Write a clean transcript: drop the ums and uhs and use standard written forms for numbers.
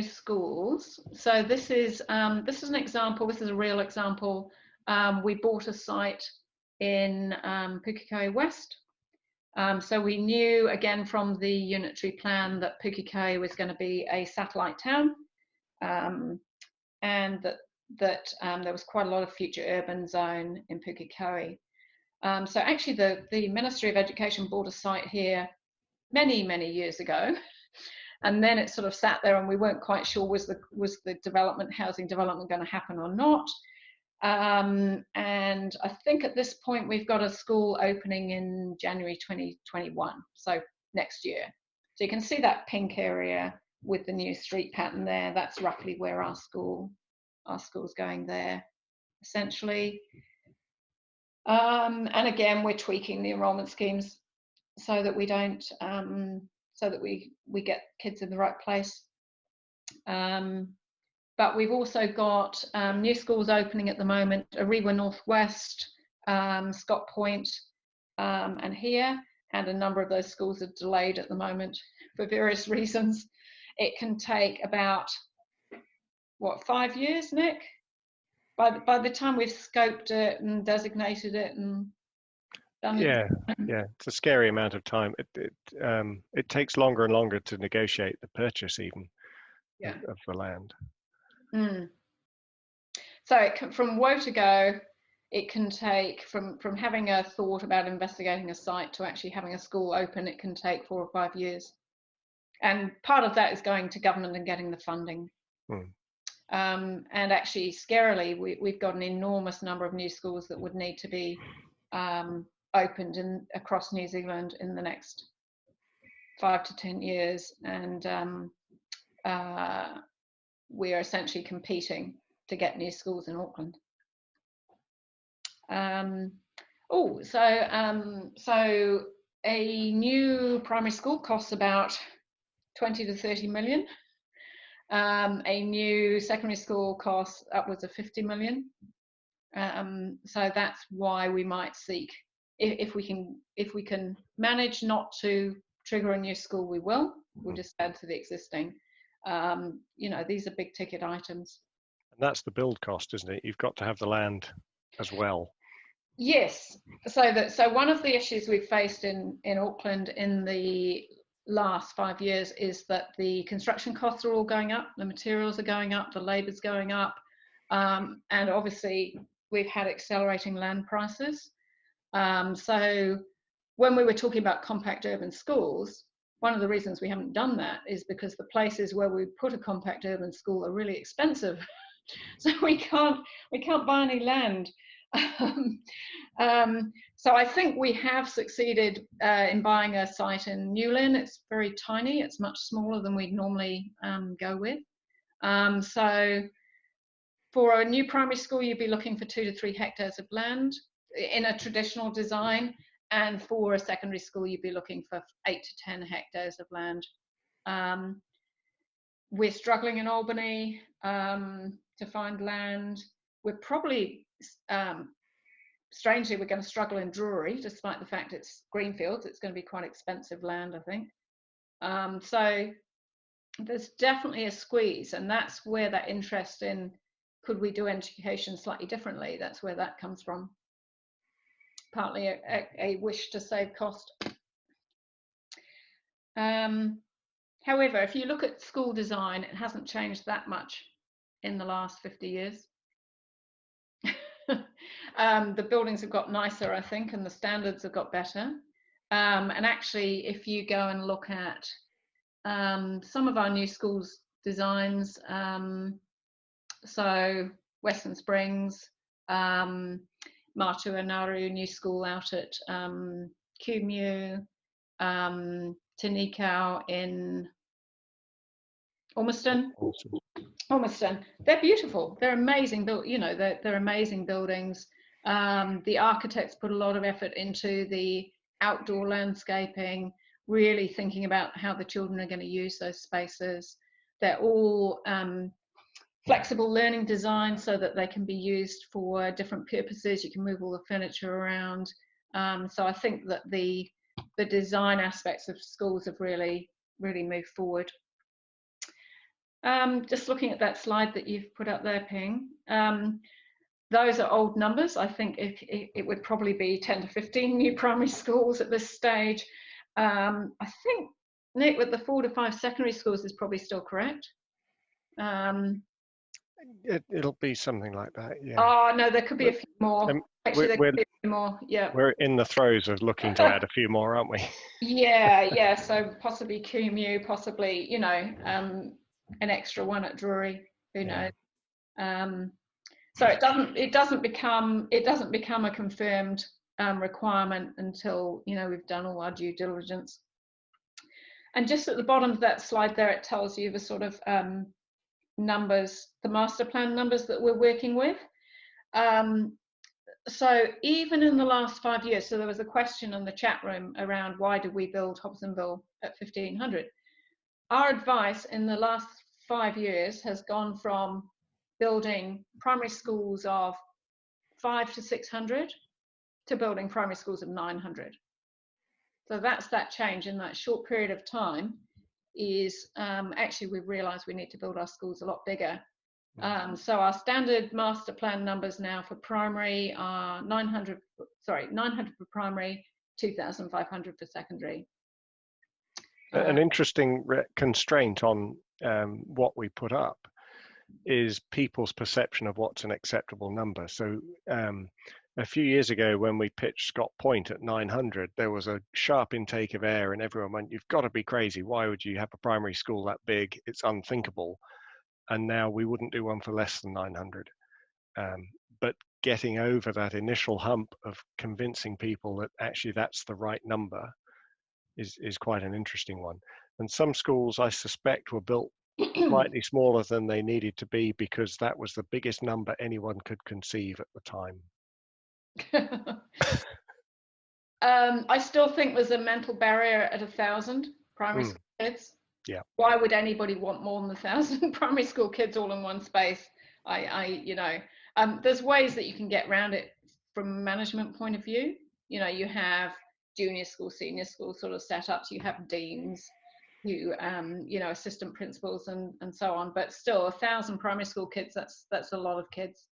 new schools. So this is an example. This is a real example. We bought a site in Pukekohe West. So we knew again from the unitary plan that Pukekohe was going to be a satellite town, and that there was quite a lot of future urban zone in Pukekohe. So actually the Ministry of Education bought a site here many years ago, and then it sort of sat there and we weren't quite sure was the housing development going to happen or not. And I think at this point we've got a school opening in January 2021, so next year. So you can see that pink area with the new street pattern there. That's roughly where our school's going there, essentially. And again, we're tweaking the enrolment schemes so that we don't, so that we get kids in the right place. But we've also got new schools opening at the moment: Ariwa Northwest, Scott Point, and here. And a number of those schools are delayed at the moment for various reasons. It can take about, what, 5 years, Nick? By the time we've scoped it and designated it and done it. Yeah, it's a scary amount of time. It takes longer and longer to negotiate the purchase even of the land. So from woe to go, it can take from having a thought about investigating a site to actually having a school open. It can take 4 or 5 years, and part of that is going to government and getting the funding. And actually, scarily, we've got an enormous number of new schools that would need to be opened across New Zealand in the next 5 to 10 years, and we're essentially competing to get new schools in Auckland. So a new primary school costs about 20 to 30 million. A new secondary school costs upwards of 50 million. So that's why we might seek, if we can manage not to trigger a new school, we will. We'll just add to the existing. These are big ticket items. And that's the build cost, isn't it? You've got to have the land as well. Yes. So one of the issues we've faced in Auckland in the last 5 years is that the construction costs are all going up, the materials are going up, the labour's going up, and obviously we've had accelerating land prices. So when we were talking about compact urban schools, one of the reasons we haven't done that is because the places where we put a compact urban school are really expensive. So we can't buy any land. So I think we have succeeded in buying a site in New Lynn. It's very tiny. It's much smaller than we'd normally go with. So for a new primary school, you'd be looking for 2 to 3 hectares of land in a traditional design. And for a secondary school, you'd be looking for 8 to 10 hectares of land. We're struggling in Albany to find land. We're probably, strangely, we're going to struggle in Drury, despite the fact it's greenfields. It's going to be quite expensive land, I think. So there's definitely a squeeze, and that's where that interest in could we do education slightly differently, that's where that comes from. Partly a wish to save cost. However, if you look at school design, it hasn't changed that much in the last 50 years. The buildings have got nicer, I think, and the standards have got better. And actually, if you go and look at some of our new schools designs, so Western Springs, Matua Nauru new school out at Kumeu, Tinikau in Ormiston. They're beautiful. They're amazing. They're amazing buildings. The architects put a lot of effort into the outdoor landscaping, really thinking about how the children are going to use those spaces. They're all flexible learning design so that they can be used for different purposes. You can move all the furniture around. So I think that the design aspects of schools have really moved forward. Just looking at that slide that you've put up there, Ping. Those are old numbers. I think it would probably be 10 to 15 new primary schools at this stage. I think, Nick, with the 4 to 5 secondary schools is probably still correct. It'll be something like that, yeah. Oh, no, there could be a few more. Actually, there could be a few more, yeah. We're in the throes of looking to add a few more, aren't we? Yeah, so possibly Coomew, possibly, you know, an extra one at Drury, who knows. So it doesn't become a confirmed requirement until, you know, we've done all our due diligence. And just at the bottom of that slide there, it tells you the sort of numbers, the master plan numbers that we're working with. So even in the last 5 years, so there was a question in the chat room around why did we build Hobsonville at 1500? Our advice in the last 5 years has gone from building primary schools of 500 to 600 to building primary schools of 900. So that's that change in that short period of time. Is actually we've realised we need to build our schools a lot bigger. So our standard master plan numbers now for primary are 900 for primary, 2,500 for secondary. An interesting constraint on what we put up is people's perception of what's an acceptable number. So a few years ago when we pitched Scott Point at 900, there was a sharp intake of air and everyone went, you've got to be crazy. Why would you have a primary school that big? It's unthinkable. And now we wouldn't do one for less than 900. But getting over that initial hump of convincing people that actually that's the right number is quite an interesting one. And some schools, I suspect, were built slightly smaller than they needed to be because that was the biggest number anyone could conceive at the time. I still think there's a mental barrier at 1,000 primary school kids. Yeah. Why would anybody want more than 1,000 primary school kids all in one space? You know, there's ways that you can get around it from a management point of view. You know, you have junior school, senior school sort of setups. You have deans, you know, assistant principals and so on. But still, 1,000 primary school kids, that's a lot of kids.